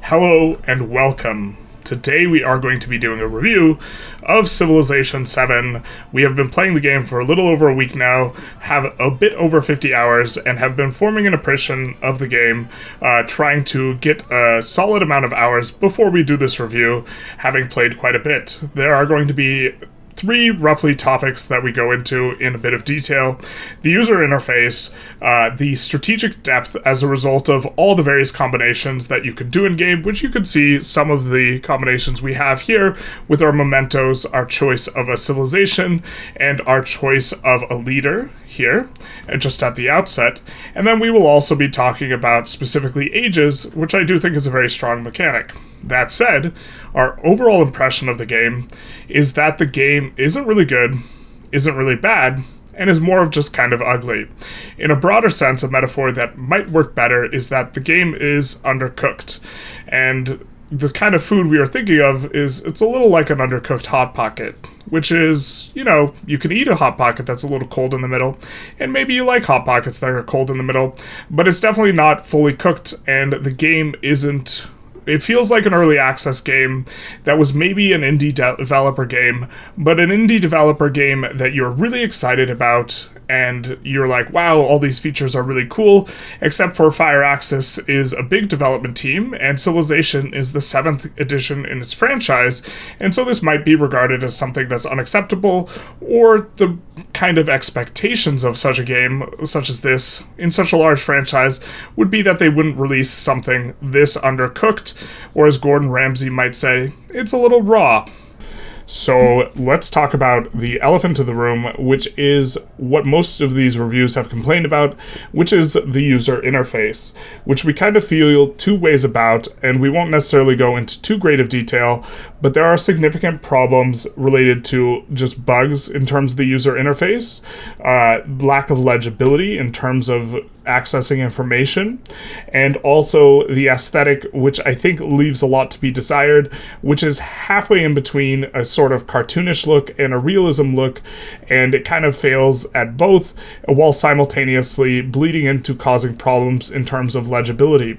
Hello and welcome. Today we are going to be doing a review of Civilization VII. We have been playing the game for a little over a week now, have a bit over 50 hours, and have been forming an impression of the game, trying to get a solid amount of hours before we do this review, having played quite a bit. There are going to be three roughly topics that we go into in a bit of detail: the user interface, the strategic depth as a result of all the various combinations that you could do in game, which you can see some of the combinations we have here with our mementos, our choice of a civilization, and our choice of a leader here, just at the outset. And then we will also be talking about specifically ages, which I do think is a very strong mechanic. That said, our overall impression of the game is that the game isn't really good, isn't really bad, and is more of just kind of ugly. In a broader sense, a metaphor that might work better is that the game is undercooked. And the kind of food we are thinking of is it's a little like an undercooked Hot Pocket, which is, you can eat a Hot Pocket that's a little cold in the middle, and maybe you like Hot Pockets that are cold in the middle, but it's definitely not fully cooked, and the game isn't. It feels like an early access game that was maybe an indie developer game, but an indie developer game that you're really excited about, and you're like, wow, all these features are really cool, except for Fire Axis is a big development team, and Civilization is the 7th edition in its franchise, and so this might be regarded as something that's unacceptable, or the kind of expectations of such a game, such as this, in such a large franchise, would be that they wouldn't release something this undercooked, or as Gordon Ramsay might say, it's a little raw. So let's talk about the elephant in the room, which is what most of these reviews have complained about, which is the user interface, which we kind of feel two ways about, and we won't necessarily go into too great of detail, but there are significant problems related to just bugs in terms of the user interface, lack of legibility in terms of accessing information, and also the aesthetic, which I think leaves a lot to be desired, which is halfway in between a sort of cartoonish look and a realism look, and it kind of fails at both while simultaneously bleeding into causing problems in terms of legibility.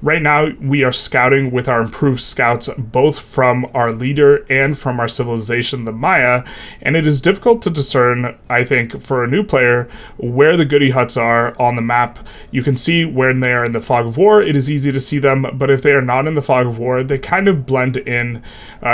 Right now, we are scouting with our improved scouts both from our leader and from our civilization, the Meier, and it is difficult to discern, I think, for a new player, where the goody huts are on the map. You can see when they are in the fog of war, it is easy to see them, but if they are not in the fog of war, they kind of blend in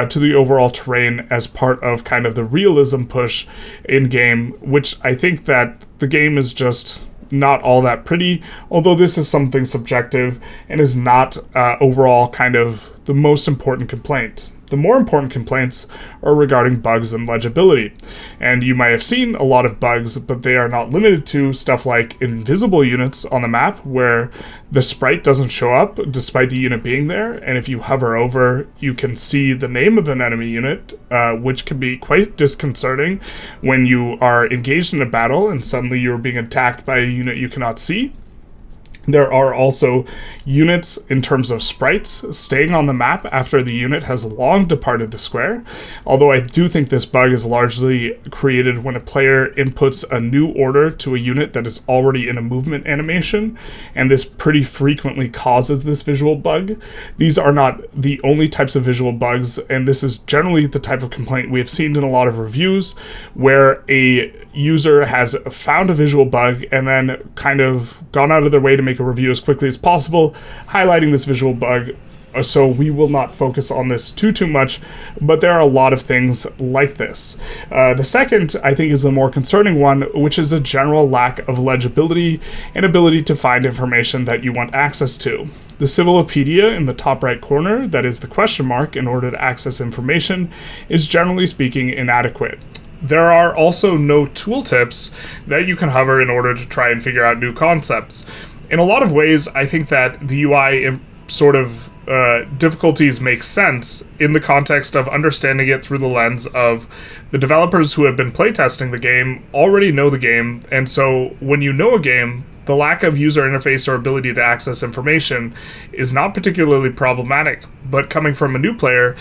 to the overall terrain as part of kind of the realism push in-game, which I think that the game is just not all that pretty, although this is something subjective and is not overall kind of the most important complaint. The more important complaints are regarding bugs and legibility. And you might have seen a lot of bugs, but they are not limited to stuff like invisible units on the map where the sprite doesn't show up despite the unit being there. And if you hover over, you can see the name of an enemy unit, which can be quite disconcerting when you are engaged in a battle and suddenly you're being attacked by a unit you cannot see. There are also units in terms of sprites staying on the map after the unit has long departed the square, although I do think this bug is largely created when a player inputs a new order to a unit that is already in a movement animation, and this pretty frequently causes this visual bug. These are not the only types of visual bugs, and this is generally the type of complaint we have seen in a lot of reviews, where a user has found a visual bug and then kind of gone out of their way to make a review as quickly as possible, highlighting this visual bug. So we will not focus on this too much, but there are a lot of things like this. The second, I think, is the more concerning one, which is a general lack of legibility and ability to find information that you want access to. The Civilopedia in the top right corner, that is the question mark in order to access information, is generally speaking inadequate. There are also no tooltips that you can hover in order to try and figure out new concepts. In a lot of ways, I think that the UI sort of difficulties make sense in the context of understanding it through the lens of the developers who have been playtesting the game already know the game, and so when you know a game, the lack of user interface or ability to access information is not particularly problematic, but coming from a new player,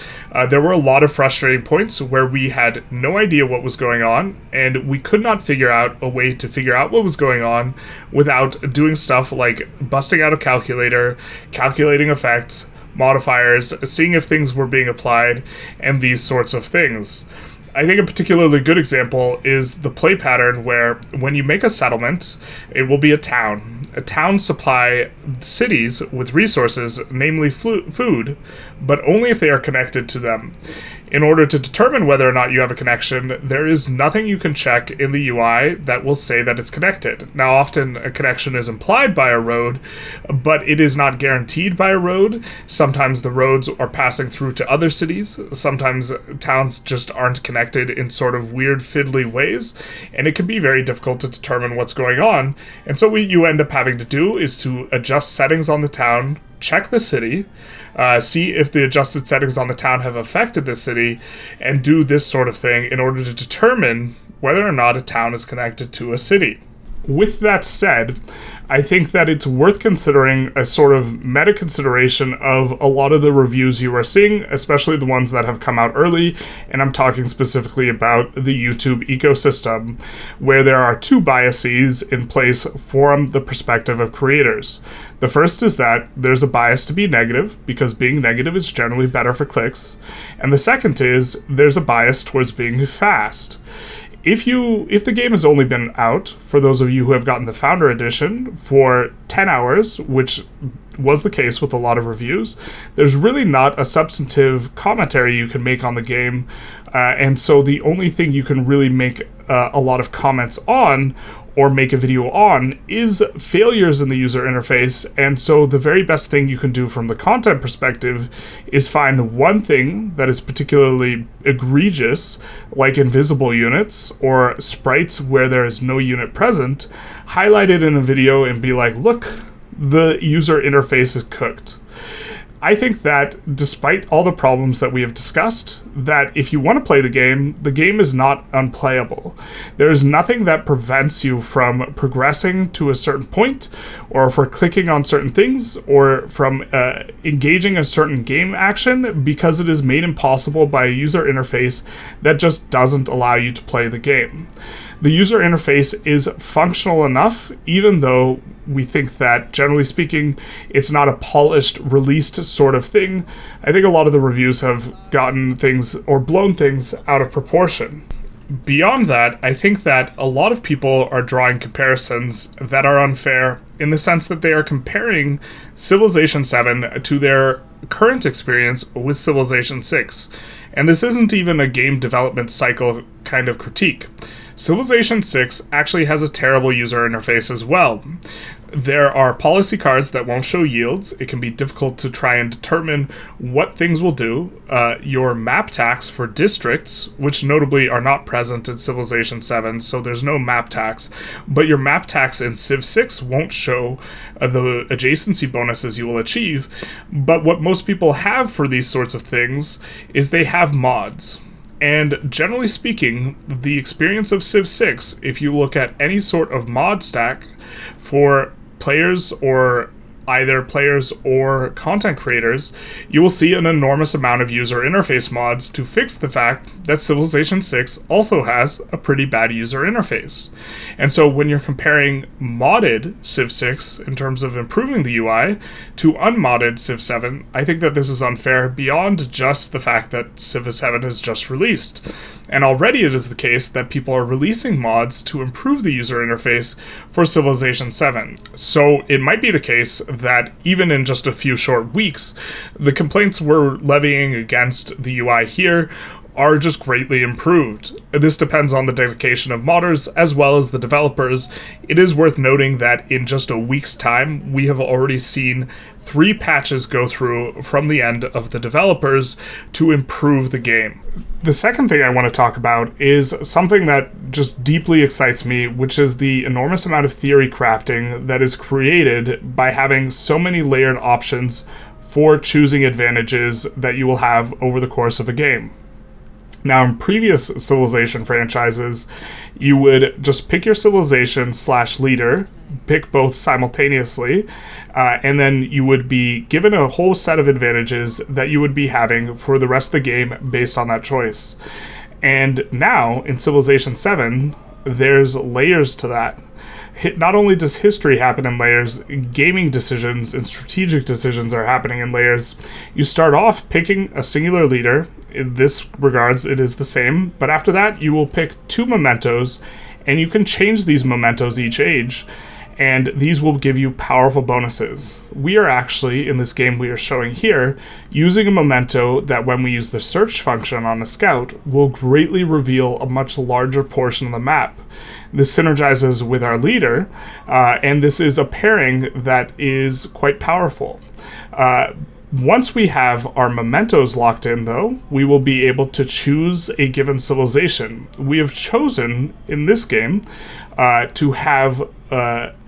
there were a lot of frustrating points where we had no idea what was going on, and we could not figure out a way to figure out what was going on without doing stuff like busting out a calculator, calculating effects, modifiers, seeing if things were being applied, and these sorts of things. I think a particularly good example is the play pattern where when you make a settlement, it will be a town. A town supply cities with resources, namely food, but only if they are connected to them. In order to determine whether or not you have a connection, there is nothing you can check in the UI that will say that it's connected. Now, often a connection is implied by a road, but it is not guaranteed by a road. Sometimes the roads are passing through to other cities. Sometimes towns just aren't connected in sort of weird, fiddly ways, and it can be very difficult to determine what's going on. And so what you end up having to do is to adjust settings on the town, check the city, see if the adjusted settings on the town have affected the city, and do this sort of thing in order to determine whether or not a town is connected to a city. With that said, I think that it's worth considering a sort of meta consideration of a lot of the reviews you are seeing, especially the ones that have come out early, and I'm talking specifically about the YouTube ecosystem, where there are two biases in place from the perspective of creators. The first is that there's a bias to be negative, because being negative is generally better for clicks, and the second is there's a bias towards being fast. If the game has only been out, for those of you who have gotten the Founder Edition, for 10 hours, which was the case with a lot of reviews, there's really not a substantive commentary you can make on the game, and so the only thing you can really make a lot of comments on or make a video on is failures in the user interface. And so the very best thing you can do from the content perspective is find one thing that is particularly egregious, like invisible units or sprites where there is no unit present, highlight it in a video and be like, look, the user interface is cooked. I think that despite all the problems that we have discussed, that if you want to play the game is not unplayable. There is nothing that prevents you from progressing to a certain point, or for clicking on certain things, or from engaging a certain game action, because it is made impossible by a user interface that just doesn't allow you to play the game. The user interface is functional enough, even though we think that, generally speaking, it's not a polished, released sort of thing. I think a lot of the reviews have gotten things or blown things out of proportion. Beyond that, I think that a lot of people are drawing comparisons that are unfair, in the sense that they are comparing Civilization VII to their current experience with Civilization VI. And this isn't even a game development cycle kind of critique. Civilization VI actually has a terrible user interface as well. There are policy cards that won't show yields. It can be difficult to try and determine what things will do. Your map tax for districts, which notably are not present in Civilization VII, so there's no map tax, but your map tax in Civ 6 won't show the adjacency bonuses you will achieve. But what most people have for these sorts of things is they have mods. And generally speaking, the experience of Civ 6, if you look at any sort of mod stack for players or either players or content creators, you will see an enormous amount of user interface mods to fix the fact that Civilization 6 also has a pretty bad user interface. And so when you're comparing modded Civ 6 in terms of improving the UI to unmodded Civ 7, I think that this is unfair beyond just the fact that Civ 7 is just released. And already it is the case that people are releasing mods to improve the user interface for Civilization 7. So it might be the case that even in just a few short weeks, the complaints we're levying against the UI here are just greatly improved. This depends on the dedication of modders as well as the developers. It is worth noting that in just a week's time, we have already seen 3 patches go through from the end of the developers to improve the game. The second thing I want to talk about is something that just deeply excites me, which is the enormous amount of theory crafting that is created by having so many layered options for choosing advantages that you will have over the course of a game. Now, in previous Civilization franchises, you would just pick your civilization / leader, pick both simultaneously, and then you would be given a whole set of advantages that you would be having for the rest of the game based on that choice. And now, in Civilization 7, there's layers to that. not only does history happen in layers, gaming decisions and strategic decisions are happening in layers. You start off picking a singular leader. In this regards, it is the same, but after that, you will pick 2 mementos, and you can change these mementos each age, and these will give you powerful bonuses. We are actually, in this game we are showing here, using a memento that when we use the search function on a scout, will greatly reveal a much larger portion of the map. This synergizes with our leader, and this is a pairing that is quite powerful. Once we have our mementos locked in, though, we will be able to choose a given civilization. We have chosen, in this game, to have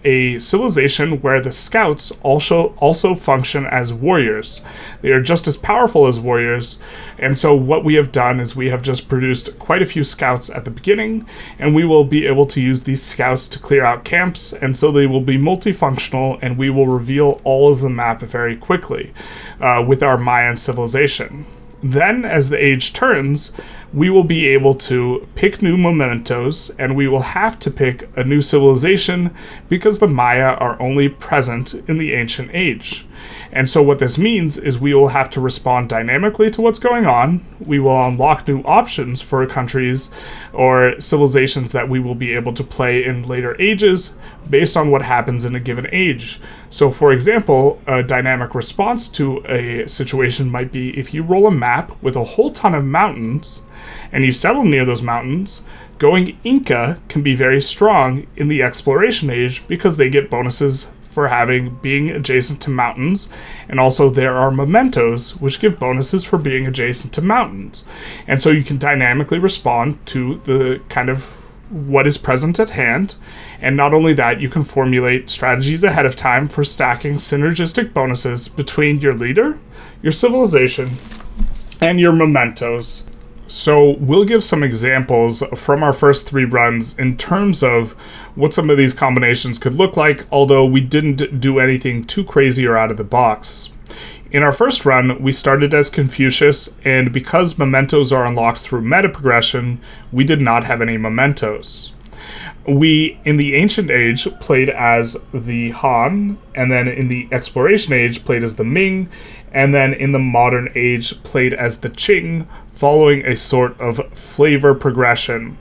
a civilization where the scouts also function as warriors. They are just as powerful as warriors, and so what we have done is we have just produced quite a few scouts at the beginning, and we will be able to use these scouts to clear out camps, and so they will be multifunctional, and we will reveal all of the map very quickly with our Mayan civilization. Then, as the age turns, we will be able to pick new mementos, and we will have to pick a new civilization because the Maya are only present in the ancient age. And so what this means is we will have to respond dynamically to what's going on. We will unlock new options for countries or civilizations that we will be able to play in later ages based on what happens in a given age. So for example, a dynamic response to a situation might be if you roll a map with a whole ton of mountains and you settle near those mountains, going Inca can be very strong in the exploration age because they get bonuses for being adjacent to mountains, and also there are mementos which give bonuses for being adjacent to mountains. And so you can dynamically respond to the kind of what is present at hand, and not only that, you can formulate strategies ahead of time for stacking synergistic bonuses between your leader, your civilization, and your mementos. So we'll give some examples from our first 3 runs in terms of what some of these combinations could look like, although we didn't do anything too crazy or out of the box. In our first run, we started as Confucius, and because mementos are unlocked through meta progression, we did not have any mementos. We, in the Ancient Age, played as the Han, and then in the Exploration Age, played as the Ming, and then in the Modern Age, played as the Qing, following a sort of flavor progression.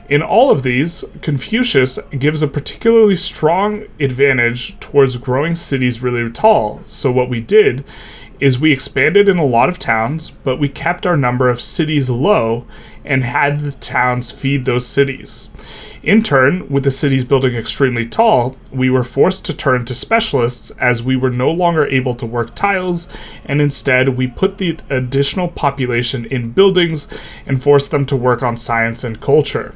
In all of these, Confucius gives a particularly strong advantage towards growing cities really tall. So what we did is we expanded in a lot of towns, but we kept our number of cities low and had the towns feed those cities. In turn, with the cities building extremely tall, we were forced to turn to specialists as we were no longer able to work tiles, and instead we put the additional population in buildings and forced them to work on science and culture.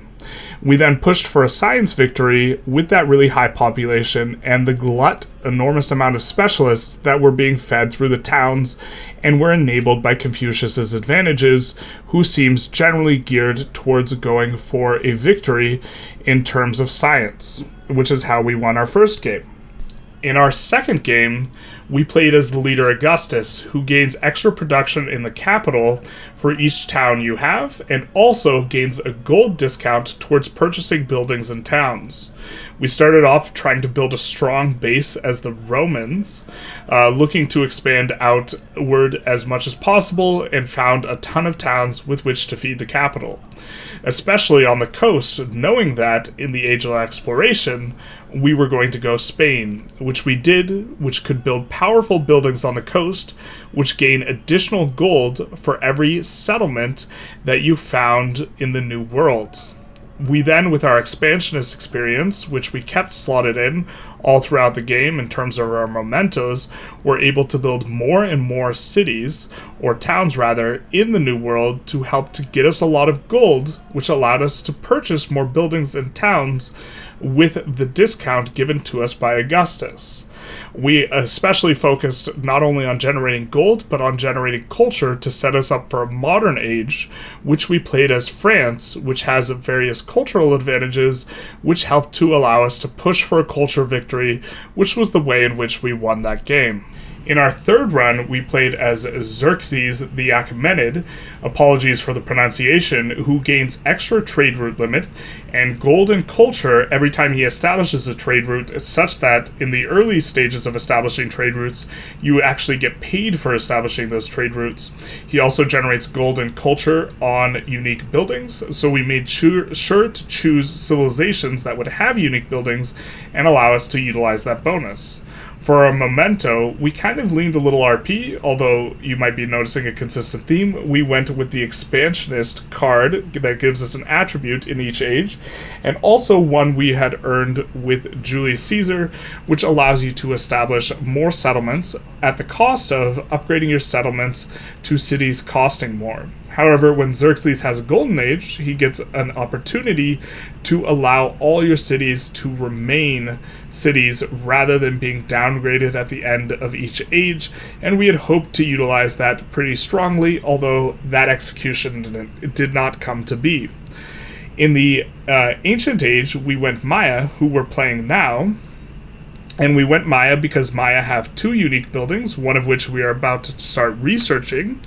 We then pushed for a science victory with that really high population and the enormous amount of specialists that were being fed through the towns and were enabled by Confucius's advantages, who seems generally geared towards going for a victory in terms of science, which is how we won our first game. In our second game, we played as the leader Augustus, who gains extra production in the capital for each town you have, and also gains a gold discount towards purchasing buildings and towns. We started off trying to build a strong base as the Romans, looking to expand outward as much as possible, and found a ton of towns with which to feed the capital. Especially on the coast, knowing that in the Age of Exploration, we were going to go Spain, which we did, which could build powerful buildings on the coast, which gain additional gold for every settlement that you found in the New World. We then, with our expansionist experience, which we kept slotted in all throughout the game in terms of our mementos, were able to build more and more cities, or towns rather, in the New World to help to get us a lot of gold, which allowed us to purchase more buildings and towns with the discount given to us by Augustus. We especially focused not only on generating gold, but on generating culture to set us up for a modern age, which we played as France, which has various cultural advantages, which helped to allow us to push for a culture victory, which was the way in which we won that game. In our third run, we played as Xerxes the Achaemenid, apologies for the pronunciation, who gains extra trade route limit and gold and culture every time he establishes a trade route, such that in the early stages of establishing trade routes, you actually get paid for establishing those trade routes. He also generates gold and culture on unique buildings, so we made sure to choose civilizations that would have unique buildings and allow us to utilize that bonus. For our memento, we kind of leaned a little RP, although you might be noticing a consistent theme. We went with the expansionist card that gives us an attribute in each age, and also one we had earned with Julius Caesar, which allows you to establish more settlements at the cost of upgrading your settlements to cities costing more. However, when Xerxes has a golden age, he gets an opportunity to allow all your cities to remain cities rather than being downgraded at the end of each age, and we had hoped to utilize that pretty strongly, although that execution did not come to be. In the Ancient Age, we went Meier, who we're playing now, and we went Meier because Meier have two unique buildings, one of which we are about to start researching,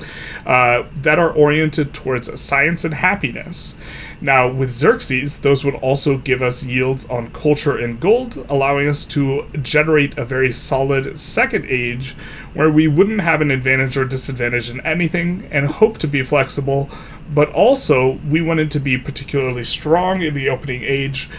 that are oriented towards science and happiness. Now, with Xerxes, those would also give us yields on culture and gold, allowing us to generate a very solid second age where we wouldn't have an advantage or disadvantage in anything and hope to be flexible, but also we wanted to be particularly strong in the opening age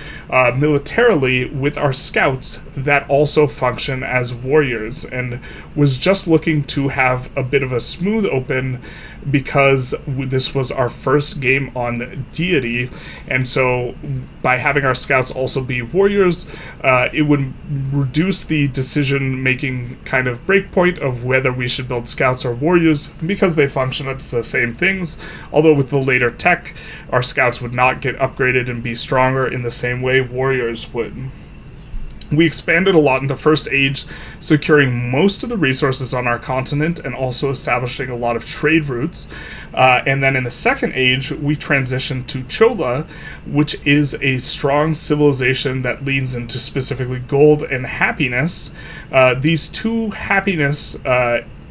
militarily with our scouts that also function as warriors, and was just looking to have a bit of a smooth open because this was our first game on deity, and so by having our scouts also be warriors, it would reduce the decision-making kind of breakpoint of whether we should build scouts or warriors, because they function as the same things, although with the later tech, our scouts would not get upgraded and be stronger in the same way warriors would. We expanded a lot in the first age, securing most of the resources on our continent and also establishing a lot of trade routes. And then in the second age, we transitioned to Chola, which is a strong civilization that leans into specifically gold and happiness. These two happiness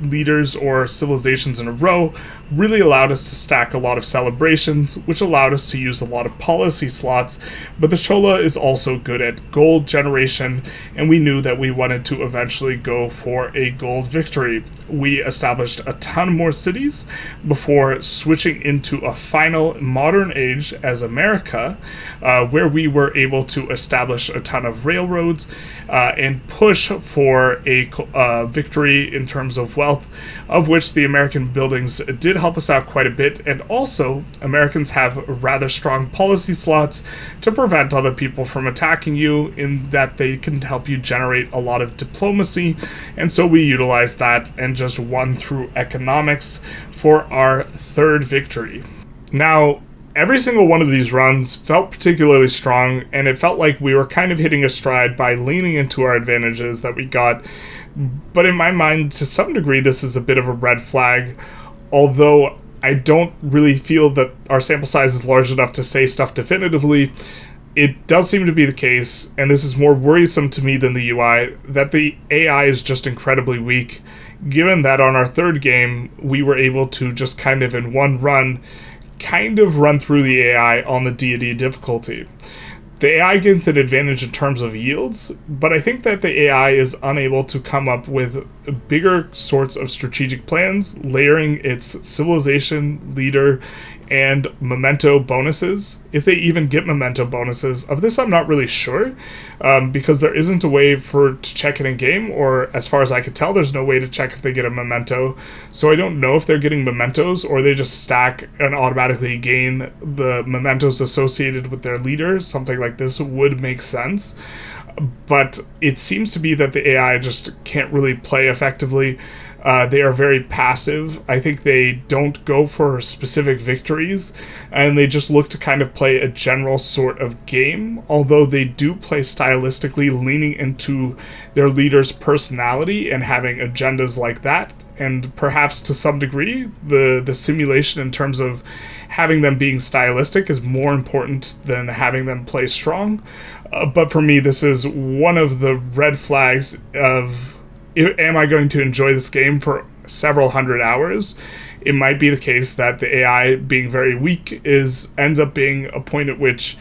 leaders or civilizations in a row really allowed us to stack a lot of celebrations, which allowed us to use a lot of policy slots, but the Chola is also good at gold generation, and we knew that we wanted to eventually go for a gold victory. We established a ton more cities before switching into a final modern age as America, where we were able to establish a ton of railroads and push for a victory in terms of wealth, of which the American buildings did help us out quite a bit, and also Americans have rather strong policy slots to prevent other people from attacking you, in that they can help you generate a lot of diplomacy, and so we utilized that and just won through economics for our third victory. Now, every single one of these runs felt particularly strong, and it felt like we were kind of hitting a stride by leaning into our advantages that we got. But in my mind, to some degree, this is a bit of a red flag, although I don't really feel that our sample size is large enough to say stuff definitively. It does seem to be the case, and this is more worrisome to me than the UI, that the AI is just incredibly weak, given that on our third game, we were able to just kind of in one run, kind of run through the AI on the deity difficulty. The AI gains an advantage in terms of yields, but I think that the AI is unable to come up with bigger sorts of strategic plans, layering its civilization, leader, and memento bonuses. If they even get memento bonuses, of this I'm not really sure, because there isn't a way to check it in game, or as far as I could tell, there's no way to check if they get a memento. So I don't know if they're getting mementos, or they just stack and automatically gain the mementos associated with their leader. Something like this would make sense. But it seems to be that the AI just can't really play effectively. They are very passive. I think they don't go for specific victories, and they just look to kind of play a general sort of game, although they do play stylistically, leaning into their leader's personality and having agendas like that. And perhaps to some degree, the simulation in terms of having them being stylistic is more important than having them play strong. But for me, this is one of the red flags of am I going to enjoy this game for several hundred hours? It might be the case that the AI being very weak ends up being a point at which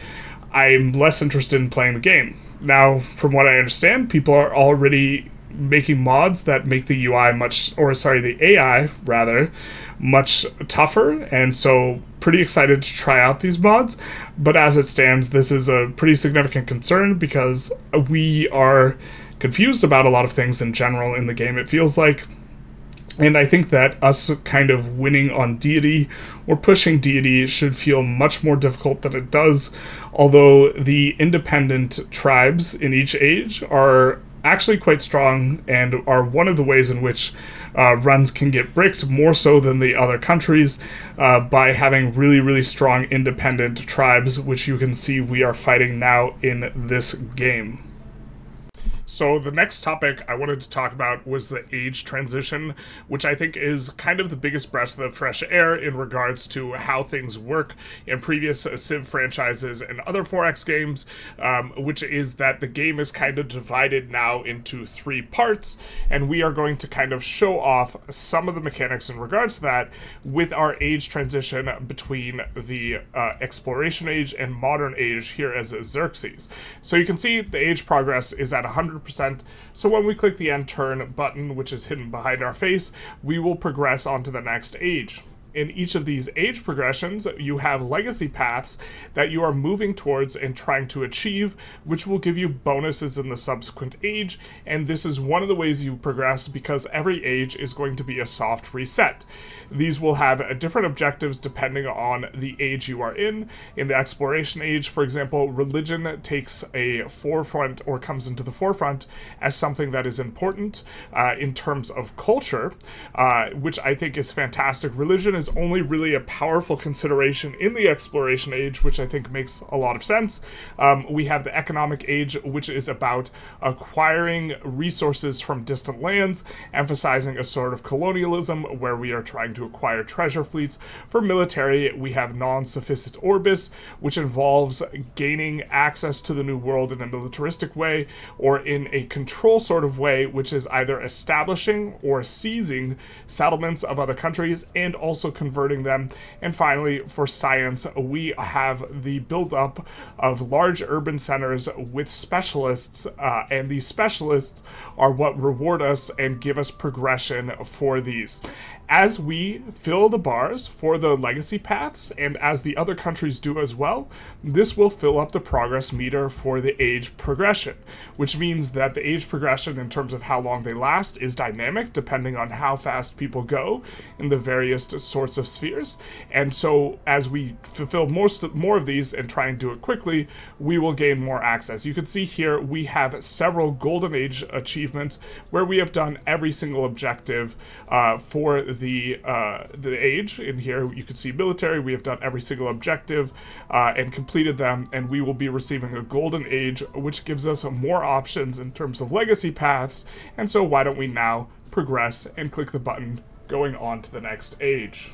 I'm less interested in playing the game. Now, from what I understand, people are already making mods that make the the AI rather, much tougher, and so pretty excited to try out these mods. But as it stands, this is a pretty significant concern because we are confused about a lot of things in general in the game, it feels like. And I think that us kind of winning on deity or pushing deity should feel much more difficult than it does, although the independent tribes in each age are actually quite strong and are one of the ways in which runs can get bricked more so than the other countries by having really, really strong independent tribes, which you can see we are fighting now in this game. So the next topic I wanted to talk about was the age transition, which I think is kind of the biggest breath of fresh air in regards to how things work in previous Civ franchises and other 4X games, which is that the game is kind of divided now into 3 parts, and we are going to kind of show off some of the mechanics in regards to that with our age transition between the exploration age and modern age here as Xerxes. So you can see the age progress is at 100%. So when we click the end turn button, which is hidden behind our face, we will progress onto the next age. In each of these age progressions, you have legacy paths that you are moving towards and trying to achieve, which will give you bonuses in the subsequent age, and this is one of the ways you progress because every age is going to be a soft reset. These will have different objectives depending on the age you are in. In the exploration age, for example, religion takes a forefront or comes into the forefront as something that is important in terms of culture, which I think is fantastic. Religion is only really a powerful consideration in the exploration age, which I think makes a lot of sense. We have the economic age, which is about acquiring resources from distant lands, emphasizing a sort of colonialism where we are trying to acquire treasure fleets. For military, we have non-sufficit orbis, which involves gaining access to the new world in a militaristic way or in a control sort of way, which is either establishing or seizing settlements of other countries and also converting them. And finally, for science, we have the build-up of large urban centers with specialists, and these specialists are what reward us and give us progression for these. As we fill the bars for the legacy paths, and as the other countries do as well, this will fill up the progress meter for the age progression, which means that the age progression in terms of how long they last is dynamic depending on how fast people go in the various sorts of spheres. And so as we fulfill more of these and try and do it quickly, we will gain more access. You can see here we have several golden age achievements where we have done every single objective for the age. In here you can see military, we have done every single objective and completed them, and we will be receiving a golden age, which gives us more options in terms of legacy paths. And so why don't we now progress and click the button going on to the next age.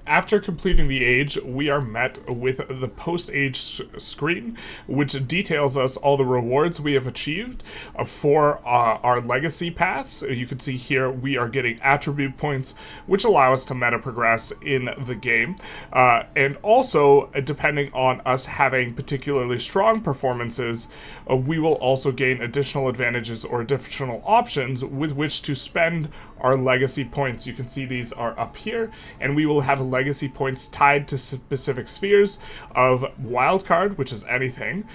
After completing the age, we are met with the post-age screen, which details us all the rewards we have achieved for our legacy paths. You can see here we are getting attribute points, which allow us to meta progress in the game. And also, depending on us having particularly strong performances, we will also gain additional advantages or additional options with which to spend our legacy points. You can see these are up here, and we will have legacy points tied to specific spheres of wildcard, which is anything,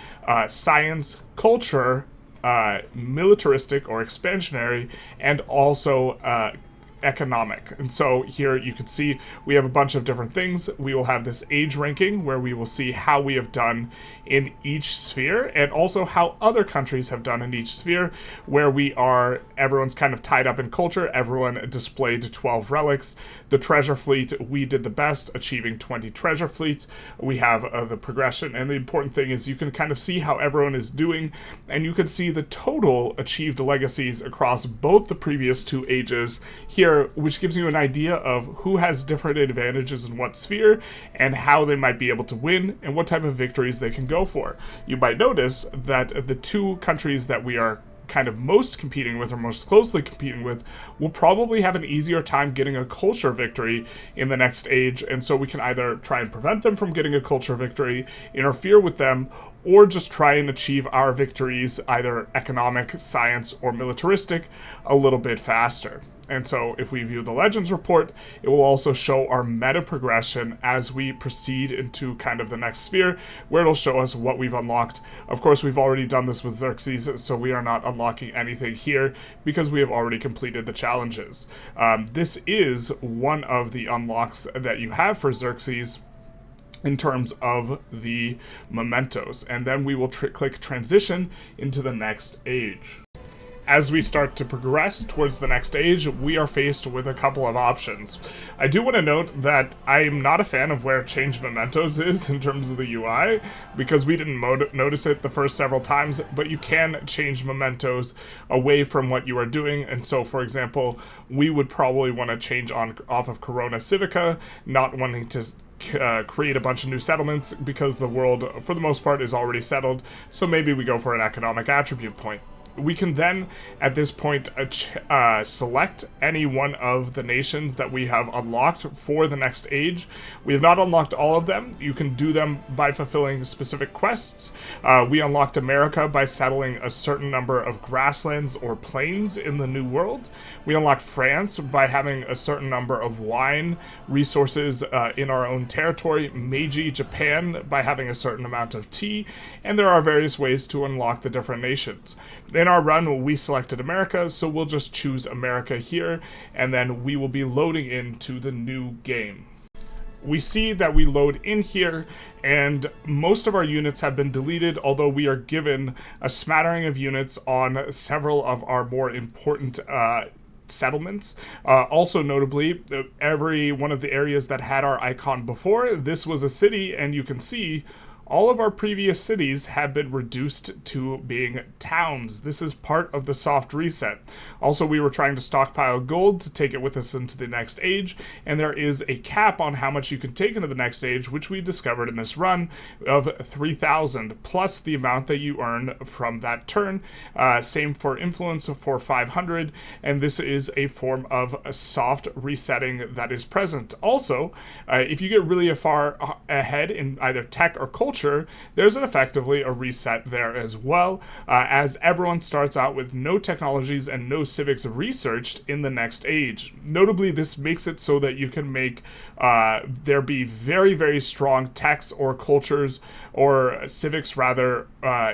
science, culture, militaristic or expansionary, and also economic. And so here you can see we have a bunch of different things. We will have this age ranking where we will see how we have done in each sphere and also how other countries have done in each sphere, where everyone's kind of tied up in culture. Everyone displayed 12 relics. The treasure fleet, we did the best, achieving 20 treasure fleets. We have the progression, and the important thing is you can kind of see how everyone is doing, and you can see the total achieved legacies across both the previous 2 ages here, which gives you an idea of who has different advantages in what sphere and how they might be able to win and what type of victories they can go for. You might notice that the 2 countries that we are kind of most competing with or most closely competing with will probably have an easier time getting a culture victory in the next age, and so we can either try and prevent them from getting a culture victory, interfere with them, or just try and achieve our victories, either economic, science, or militaristic, a little bit faster. And so if we view the Legends report, it will also show our meta progression as we proceed into kind of the next sphere, where it'll show us what we've unlocked. Of course, we've already done this with Xerxes, so we are not unlocking anything here because we have already completed the challenges. This is one of the unlocks that you have for Xerxes in terms of the mementos. And then we will click transition into the next age. As we start to progress towards the next age, we are faced with a couple of options. I do want to note that I'm not a fan of where change mementos is in terms of the UI, because we didn't notice it the first several times, but you can change mementos away from what you are doing. And so, for example, we would probably want to change off of Corona Civica, not wanting to create a bunch of new settlements because the world, for the most part, is already settled. So maybe we go for an economic attribute point. We can then, at this point, select any one of the nations that we have unlocked for the next age. We have not unlocked all of them. You can do them by fulfilling specific quests. We unlocked America by settling a certain number of grasslands or plains in the New World. We unlocked France by having a certain number of wine resources in our own territory. Meiji, Japan, by having a certain amount of tea. And there are various ways to unlock the different nations. In our run, we selected America, so we'll just choose America here, and then we will be loading into the new game. We see that we load in here, and most of our units have been deleted, although we are given a smattering of units on several of our more important settlements. Also notably, every one of the areas that had our icon before, this was a city, and you can see all of our previous cities have been reduced to being towns. This is part of the soft reset. Also, we were trying to stockpile gold to take it with us into the next age, and there is a cap on how much you can take into the next age, which we discovered in this run, of 3,000, plus the amount that you earn from that turn. Same for influence for 500, and this is a form of a soft resetting that is present. Also, if you get really far ahead in either tech or culture, there's effectively a reset there as well, as everyone starts out with no technologies and no civics researched in the next age. Notably, this makes it so that you can make there be very, very strong techs or cultures or civics rather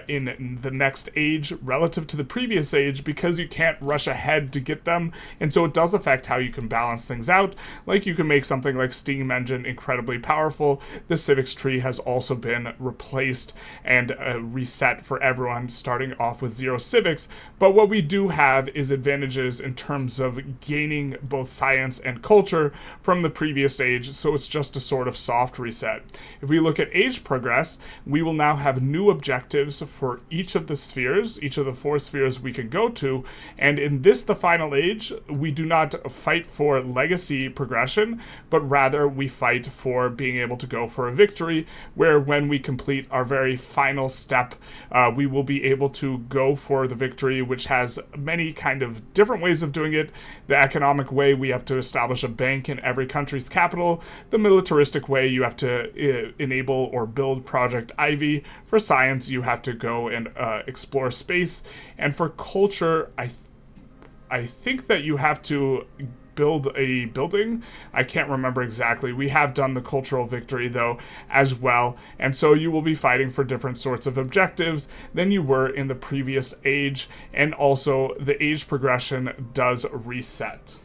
in the next age relative to the previous age, because you can't rush ahead to get them, and so it does affect how you can balance things out. Like, you can make something like Steam Engine incredibly powerful. The civics tree has also been replaced and reset for everyone starting off with 0 civics, but what we do have is advantages in terms of gaining both science and culture from the previous age, so it's just a sort of soft reset. If we look at age progress, we will now have new objectives for each of the spheres, each of the 4 spheres we can go to, and in this, the final age, we do not fight for legacy progression, but rather we fight for being able to go for a victory, where when we complete our very final step, we will be able to go for the victory, which has many kind of different ways of doing it. The economic way, we have to establish a bank in every country's capital. The militaristic way, you have to enable or build Project Ivy. For science, you have to go and explore space. And for culture, I think that you have to build a building. I can't remember exactly. We have done the cultural victory, though, as well. And so you will be fighting for different sorts of objectives than you were in the previous age. And also, the age progression does reset.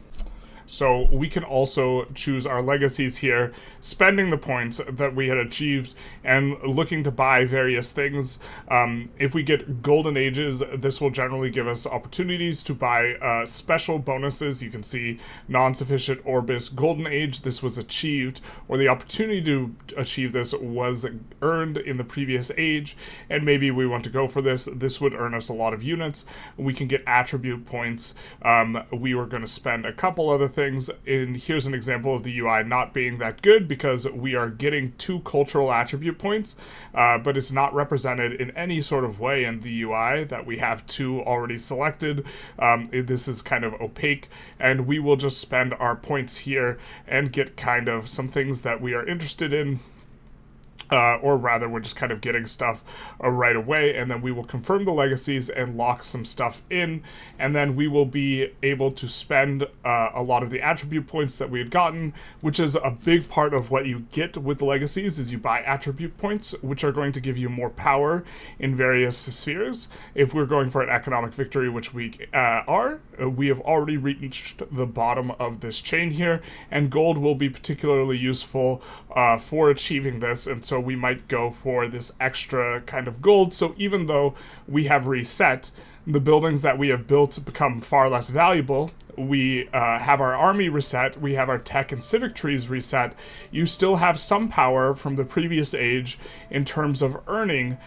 So we can also choose our legacies here, spending the points that we had achieved and looking to buy various things. If we get golden ages, this will generally give us opportunities to buy special bonuses. You can see non-sufficient Orbis golden age. This was achieved, or the opportunity to achieve this was earned in the previous age, and maybe we want to go for this. This would earn us a lot of units. We can get attribute points. We were going to spend a couple other things. things, and here's an example of the UI not being that good because we are getting 2 cultural attribute points, but it's not represented in any sort of way in the UI that we have 2 already selected. This is kind of opaque, and we will just spend our points here and get kind of some things that we are interested in. Or rather, we're just kind of getting stuff right away, and then we will confirm the legacies and lock some stuff in, and then we will be able to spend a lot of the attribute points that we had gotten, which is a big part of what you get with the legacies, is you buy attribute points, which are going to give you more power in various spheres. If we're going for an economic victory, which we are, we have already reached the bottom of this chain here, and gold will be particularly useful for achieving this, and so we might go for this extra kind of gold. So even though we have reset, the buildings that we have built become far less valuable. We have our army reset, we have our tech and civic trees reset. You still have some power from the previous age in terms of earning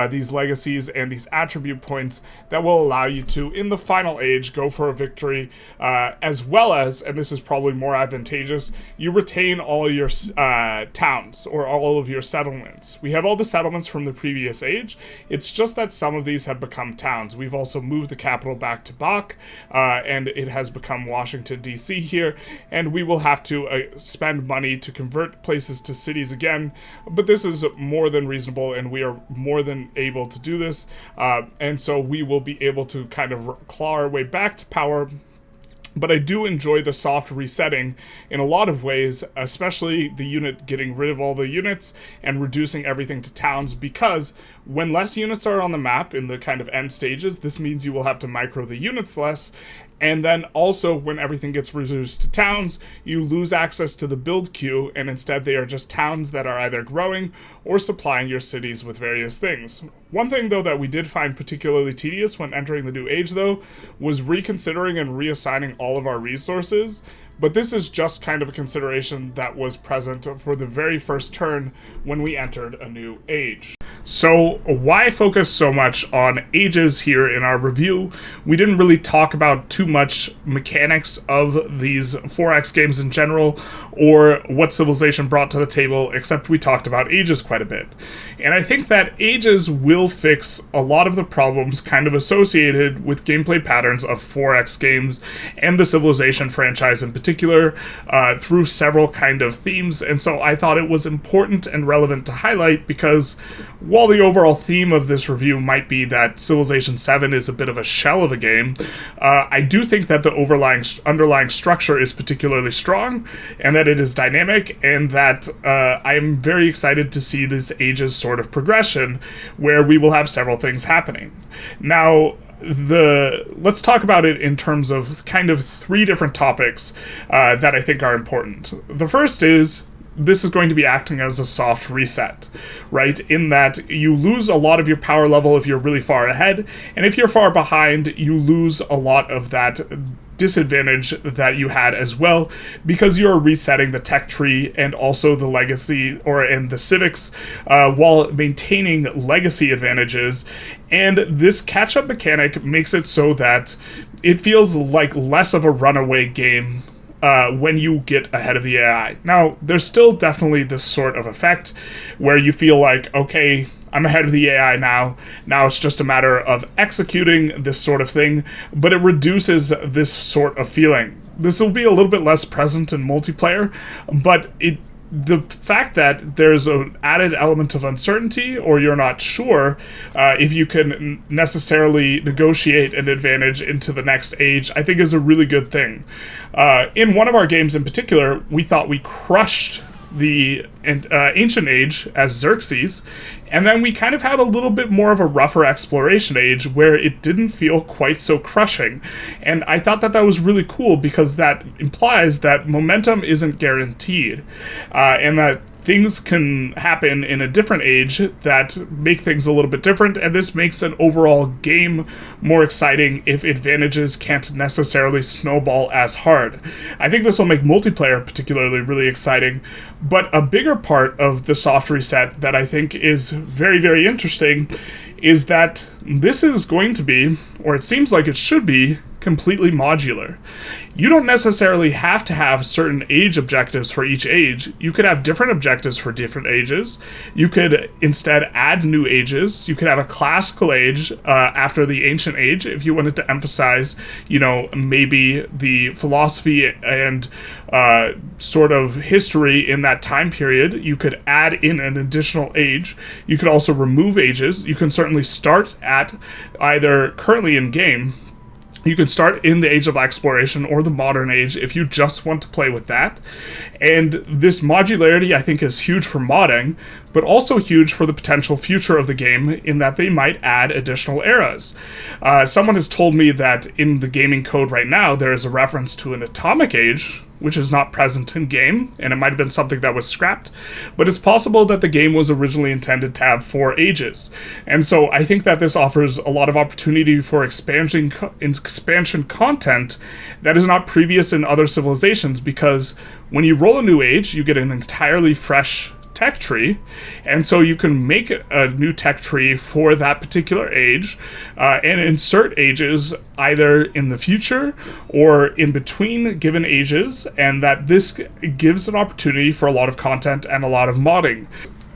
these legacies and these attribute points that will allow you to, in the final age, go for a victory, as well as, and this is probably more advantageous, you retain all your towns or all of your settlements. We have all the settlements from the previous age. It's just that some of these have become towns. We've also moved the capital back to Bach, and it has become Washington, D.C. here, and we will have to spend money to convert places to cities again, but this is more than reasonable, and we are more than able to do this, and so we will be able to kind of claw our way back to power. But I do enjoy the soft resetting in a lot of ways, especially the unit getting rid of all the units and reducing everything to towns, because when less units are on the map in the kind of end stages, this means you will have to micro the units less. And then also, when everything gets reduced to towns, you lose access to the build queue, and instead they are just towns that are either growing or supplying your cities with various things. One thing, though, that we did find particularly tedious when entering the new age, though, was reconsidering and reassigning all of our resources. But this is just kind of a consideration that was present for the very first turn when we entered a new age. So why focus so much on ages here in our review? We didn't really talk about too much mechanics of these 4X games in general, or what Civilization brought to the table, except we talked about ages quite a bit. And I think that ages will fix a lot of the problems kind of associated with gameplay patterns of 4X games and the Civilization franchise in particular, through several kind of themes. And so I thought it was important and relevant to highlight, because while the overall theme of this review might be that Civilization VII is a bit of a shell of a game, I do think that the underlying structure is particularly strong, and that it is dynamic, and that I'm very excited to see this ages sort of progression, where we will have several things happening. Now, let's talk about it in terms of kind of 3 different topics that I think are important. The first is, this is going to be acting as a soft reset, right? In that you lose a lot of your power level if you're really far ahead, and if you're far behind, you lose a lot of that disadvantage that you had as well, because you're resetting the tech tree and also the legacy and the civics, while maintaining legacy advantages. And this catch-up mechanic makes it so that it feels like less of a runaway game when you get ahead of the AI. Now, there's still definitely this sort of effect where you feel like, okay, I'm ahead of the AI now. Now it's just a matter of executing this sort of thing, but it reduces this sort of feeling. This will be a little bit less present in multiplayer, but the fact that there's an added element of uncertainty, or you're not sure if you can necessarily negotiate an advantage into the next age, I think is a really good thing. In one of our games in particular, we thought we crushed the ancient age as Xerxes, and then we kind of had a little bit more of a rougher exploration age where it didn't feel quite so crushing. And I thought that was really cool, because that implies that momentum isn't guaranteed, and that things can happen in a different age that make things a little bit different, and this makes an overall game more exciting if advantages can't necessarily snowball as hard. I think this will make multiplayer particularly really exciting, but a bigger part of the soft reset that I think is very, very interesting is that this is going to be, or it seems like it should be, completely modular. You don't necessarily have to have certain age objectives for each age. You could have different objectives for different ages. You could instead add new ages. You could have a classical age after the ancient age if you wanted to emphasize, maybe the philosophy and sort of history in that time period. You could add in an additional age. You could also remove ages. You can certainly start at either currently in game. You can start in the Age of Exploration or the Modern Age if you just want to play with that. And this modularity, I think, is huge for modding, but also huge for the potential future of the game in that they might add additional eras. Someone has told me that in the gaming code right now, there is a reference to an Atomic Age, which is not present in game, and it might have been something that was scrapped, but it's possible that the game was originally intended to have 4 ages. And so I think that this offers a lot of opportunity for expansion content that is not previous in other civilizations, because when you roll a new age, you get an entirely fresh tech tree, and so you can make a new tech tree for that particular age and insert ages either in the future or in between given ages, and that this gives an opportunity for a lot of content and a lot of modding.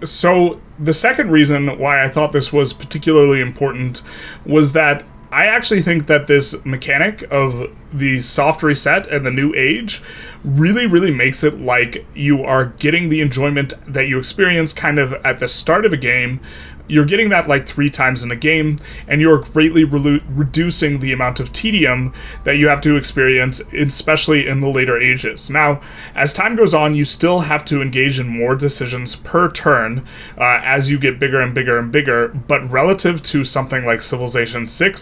So the second reason why I thought this was particularly important was that I actually think that this mechanic of the soft reset and the new age really, really makes it like you are getting the enjoyment that you experience kind of at the start of a game. You're getting that like 3 times in a game, and you're greatly reducing the amount of tedium that you have to experience, especially in the later ages. Now, as time goes on, you still have to engage in more decisions per turn as you get bigger and bigger and bigger, but relative to something like Civilization VI,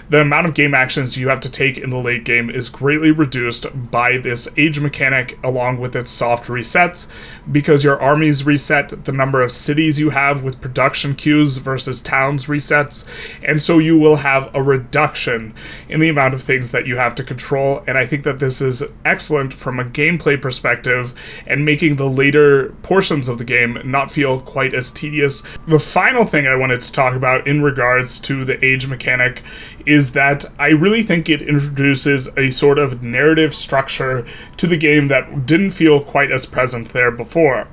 the amount of game actions you have to take in the late game is greatly reduced by this age mechanic along with its soft resets, because your armies reset, the number of cities you have with production queues versus towns resets, and so you will have a reduction in the amount of things that you have to control. And I think that this is excellent from a gameplay perspective and making the later portions of the game not feel quite as tedious. The final thing I wanted to talk about in regards to the age mechanic is that I really think it introduces a sort of narrative structure to the game that didn't feel quite as present there before.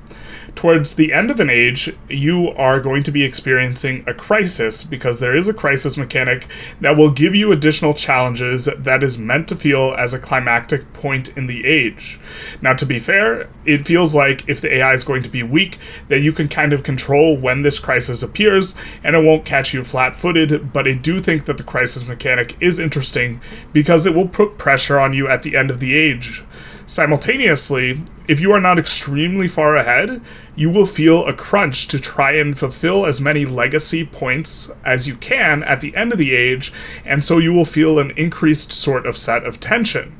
Towards the end of an age, you are going to be experiencing a crisis, because there is a crisis mechanic that will give you additional challenges that is meant to feel as a climactic point in the age. Now, to be fair, it feels like if the AI is going to be weak, that you can kind of control when this crisis appears, and it won't catch you flat-footed, but I do think that the crisis mechanic is interesting because it will put pressure on you at the end of the age. Simultaneously, if you are not extremely far ahead, you will feel a crunch to try and fulfill as many legacy points as you can at the end of the age, and so you will feel an increased sort of set of tension.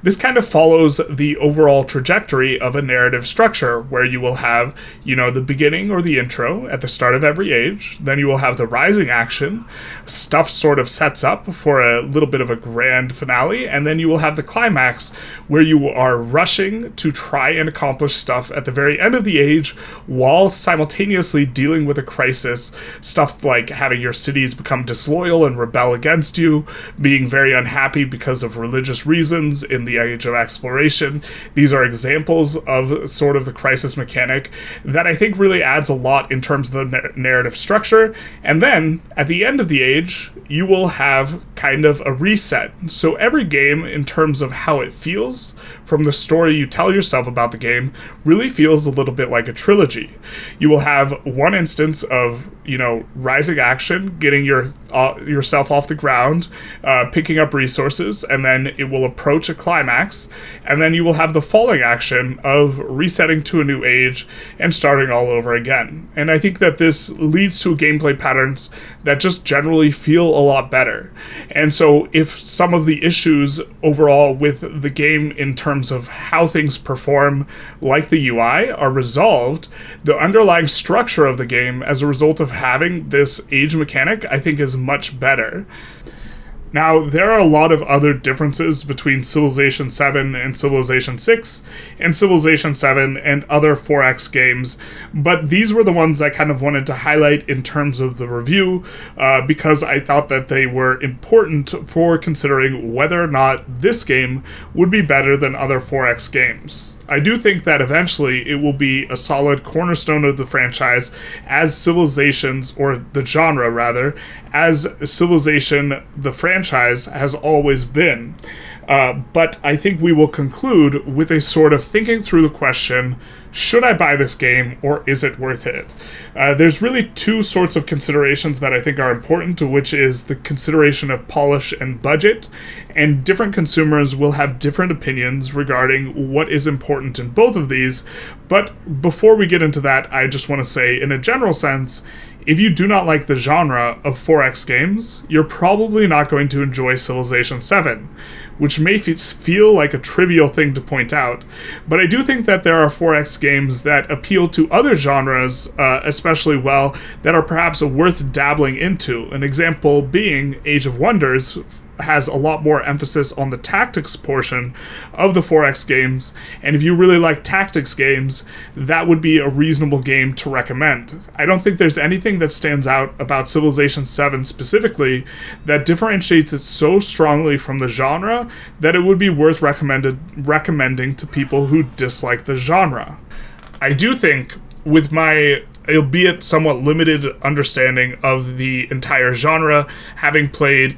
This kind of follows the overall trajectory of a narrative structure, where you will have, the beginning or the intro at the start of every age, then you will have the rising action, stuff sort of sets up for a little bit of a grand finale, and then you will have the climax, where you are rushing to try and accomplish stuff at the very end of the age, while simultaneously dealing with a crisis, stuff like having your cities become disloyal and rebel against you, being very unhappy because of religious reasons in the Age of Exploration. These are examples of sort of the crisis mechanic that I think really adds a lot in terms of the narrative structure. And then, at the end of the age, you will have kind of a reset. So every game, in terms of how it feels, from the story you tell yourself about the game, really feels a little bit like a trilogy. You will have one instance of, rising action, getting yourself off the ground, picking up resources, and then it will approach a climax, and then you will have the falling action of resetting to a new age and starting all over again. And I think that this leads to gameplay patterns that just generally feel a lot better. And so if some of the issues overall with the game in terms of how things perform, like the UI, are resolved, the underlying structure of the game as a result of having this age mechanic, I think, is much better. Now, there are a lot of other differences between Civilization 7 and Civilization 6, and Civilization 7 and other 4X games, but these were the ones I kind of wanted to highlight in terms of the review, because I thought that they were important for considering whether or not this game would be better than other 4X games. I do think that eventually it will be a solid cornerstone of the franchise as Civilizations, or the genre rather, as Civilization, the franchise, has always been. But I think we will conclude with a sort of thinking through the question, should I buy this game or is it worth it? There's really two sorts of considerations that I think are important, which is the consideration of polish and budget, and different consumers will have different opinions regarding what is important in both of these. But before we get into that, I just want to say, in a general sense, if you do not like the genre of 4X games, you're probably not going to enjoy Civilization 7, which may feel like a trivial thing to point out, but I do think that there are 4X games that appeal to other genres especially well, that are perhaps worth dabbling into. An example being Age of Wonders has a lot more emphasis on the tactics portion of the 4X games, and if you really like tactics games, that would be a reasonable game to recommend. I don't think there's anything that stands out about Civilization 7 specifically that differentiates it so strongly from the genre that it would be worth recommending to people who dislike the genre. I do think, with my albeit somewhat limited understanding of the entire genre, having played,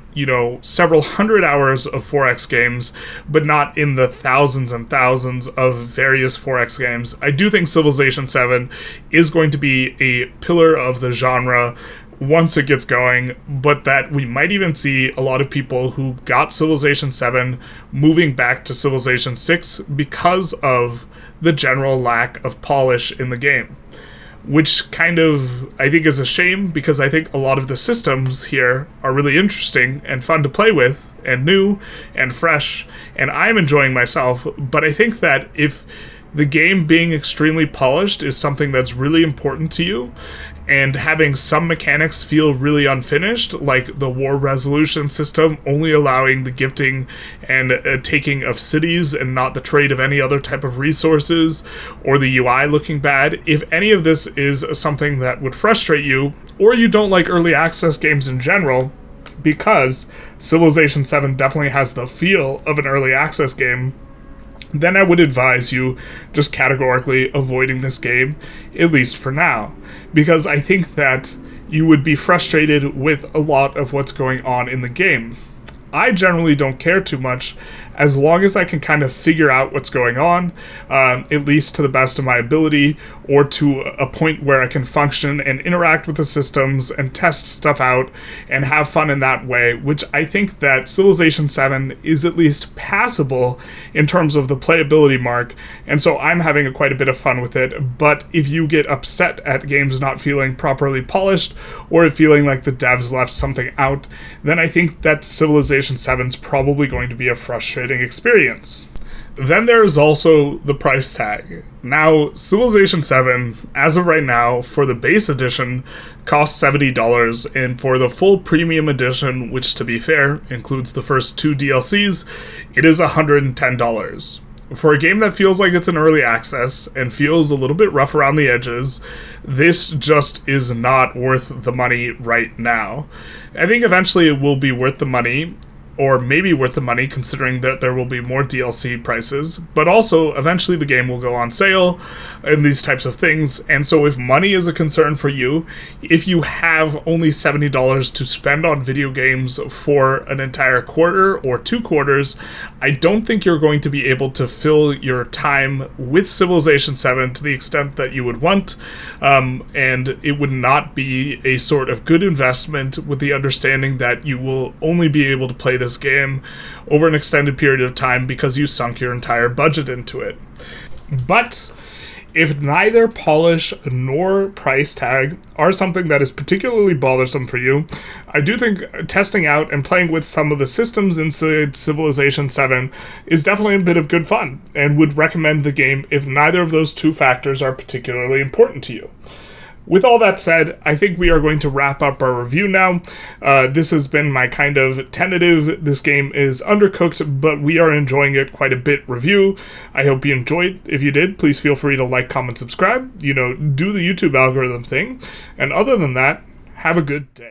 several hundred hours of 4X games, but not in the thousands and thousands of various 4X games, I do think Civilization 7 is going to be a pillar of the genre once it gets going, but that we might even see a lot of people who got Civilization 7 moving back to Civilization 6 because of the general lack of polish in the game. Which kind of, I think, is a shame, because I think a lot of the systems here are really interesting and fun to play with, and new, and fresh, and I'm enjoying myself, but I think that if the game being extremely polished is something that's really important to you, and having some mechanics feel really unfinished, like the war resolution system only allowing the gifting and taking of cities and not the trade of any other type of resources, or the UI looking bad, if any of this is something that would frustrate you, or you don't like early access games in general, because Civilization 7 definitely has the feel of an early access game, then I would advise you just categorically avoiding this game, at least for now, because I think that you would be frustrated with a lot of what's going on in the game. I generally don't care too much, as long as I can kind of figure out what's going on, at least to the best of my ability, or to a point where I can function and interact with the systems and test stuff out and have fun in that way, which I think that Civilization 7 is at least passable in terms of the playability mark, and so I'm having quite a bit of fun with it. But if you get upset at games not feeling properly polished, or feeling like the devs left something out, then I think that Civilization 7 is probably going to be a frustrating experience. Then there is also the price tag. Now, Civilization 7, as of right now, for the base edition, costs $70, and for the full premium edition, which, to be fair, includes the first 2 DLCs, it is $110. For a game that feels like it's an early access and feels a little bit rough around the edges, this just is not worth the money right now. I think eventually it will be worth the money, or maybe worth the money considering that there will be more DLC prices, but also eventually the game will go on sale and these types of things, and so if money is a concern for you, if you have only $70 to spend on video games for an entire quarter or 2 quarters, I don't think you're going to be able to fill your time with Civilization 7 to the extent that you would want, and it would not be a sort of good investment, with the understanding that you will only be able to play this game over an extended period of time because you sunk your entire budget into it. But if neither polish nor price tag are something that is particularly bothersome for you, I do think testing out and playing with some of the systems inside Civilization 7 is definitely a bit of good fun, and would recommend the game if neither of those two factors are particularly important to you. with all that said, I think we are going to wrap up our review now. This has been my kind of tentative, this game is undercooked, but we are enjoying it quite a bit review. I hope you enjoyed. If you did, please feel free to like, comment, subscribe. Do the YouTube algorithm thing. And other than that, have a good day.